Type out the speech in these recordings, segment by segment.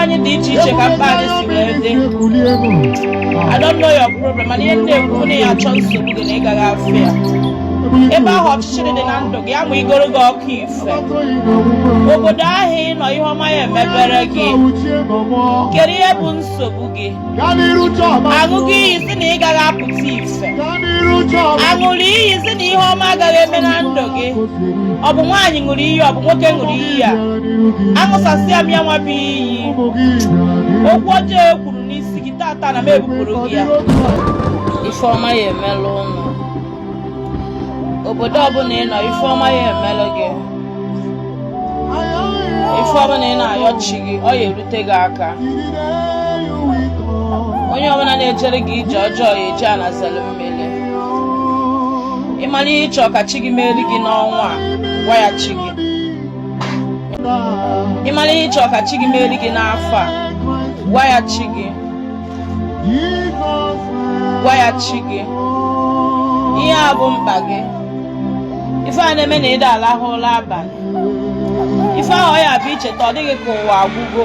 anyị dị iche iche ka mkpa anyị si wee dị. I don't know your problem, mana ihe na-ekwu na ya achọ nsogbu gị na ị gaghị afọ ya. Ebe ahụ ọchịchịrị dị na ndụ gị, ama igoro gị ọkụ ife. Obodo ahụ ị nọ ihe ọma ya emebere gị. Kedu ihe bụ nsogbu gị? Aṅụghị iyi si na ị gaghị apụta ife. Aṅụrụ iyi si na ihe ọma agaghị eme na ndụ gị. Ọ bụ nwaanyị ṅụrụ iyi, ọ bụ nwoke ṅụrụ iyi ya. Aṅụsasịa m ya nwa bụ iyi. Okwu ọjọọ e kwuru n'isi gị tata na m ebupụrụ gị ya. Ifeọma ya emelụ ụnụ. Obodo ọbụla ị nọ, ifeọma ya emelụ gị. Ife ọbụla ị na-ayọ chi gị, ọ ya erute gị aka. Onye ọbụla na-ejere gị ije ọjọọ ya eje anazalụ mmiri. Ịmara ihe ịchọ ka chi gị meri gị n'ọnwa a, gwa ya chi gị. Ịmara ihe ịchọ ka chi gị meri gị n'afọ a, gwa ya chi gị. Gwa ya chi gị. Ihe a bụ mkpa gị. Ife a na-eme na ịda alahụ ụra abalị. Ife ahụ ya bụ icheta ọ dịghị ka ụwa agwụgo.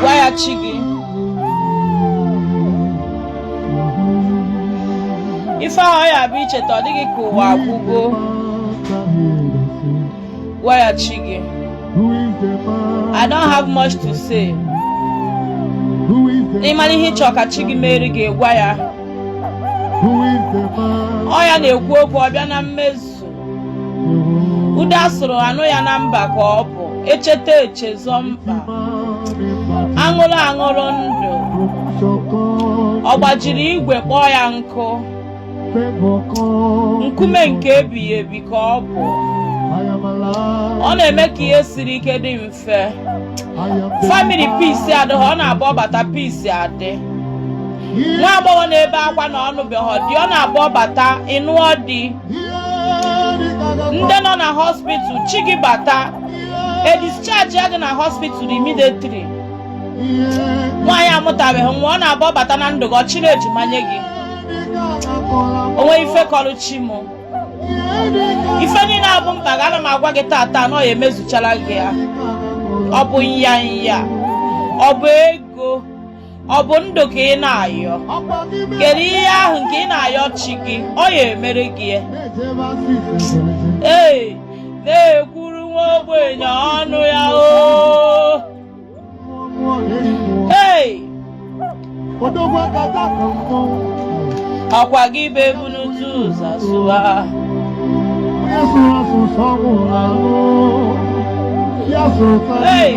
Gwa ya chi gị. Ife ahụ ya bụ icheta ọ dịghị ka ụwa agwụgo. Gwa ya chi gị. I don't have much to say. N'ịmara ihe ịchọ ka chi gị mere gị, gwa ya. Ọ ya na-ekwu okwu ọbịa na mmezu. Ude asụrụ anụ ya na mba ka ọ bụ. Echeta echezọ mkpa. Aṅụrụ aṅụrụ ndụ. Ọ gbajiri igwe kpọọ ya nkụ. Nkume nke ebighị ebi ka ọ bụ. Ọ na-eme ka ihe siri ike dị mfe. Family peace adịghị, ọ na-abụ ọbata peace adị. Nwa agbọghọ na-ebe akwa na ọnụbeghị dị, ọ na-abụ ọbata ịnụọ dị. Ndị nọ na hospital, chi gị bata, discharge ya gị na hospital immediately. Nwaanyị amụtabeghị nwa, ọ na-abụ ọbata na ndụ gị, ọ chịrị ejima nye gị. Onwe ife kọrọ chi mụ. Ife niile abụ mkpa ga ana m agwa gị tata na ọ ya emezuchara gị ya. Ọ bụ nya, ọ bụ ego, ọ bụ ndụ ka ị na-ayọ. Kedu ihe ahụ nke ị na-ayọ chi gị, ọ ya emere gị. Ee, na-ekwuru nwa ogbenye ọnụ ya o. Hey, ọkwa gị bụ ebunutu ụzọ sụwa. Hey.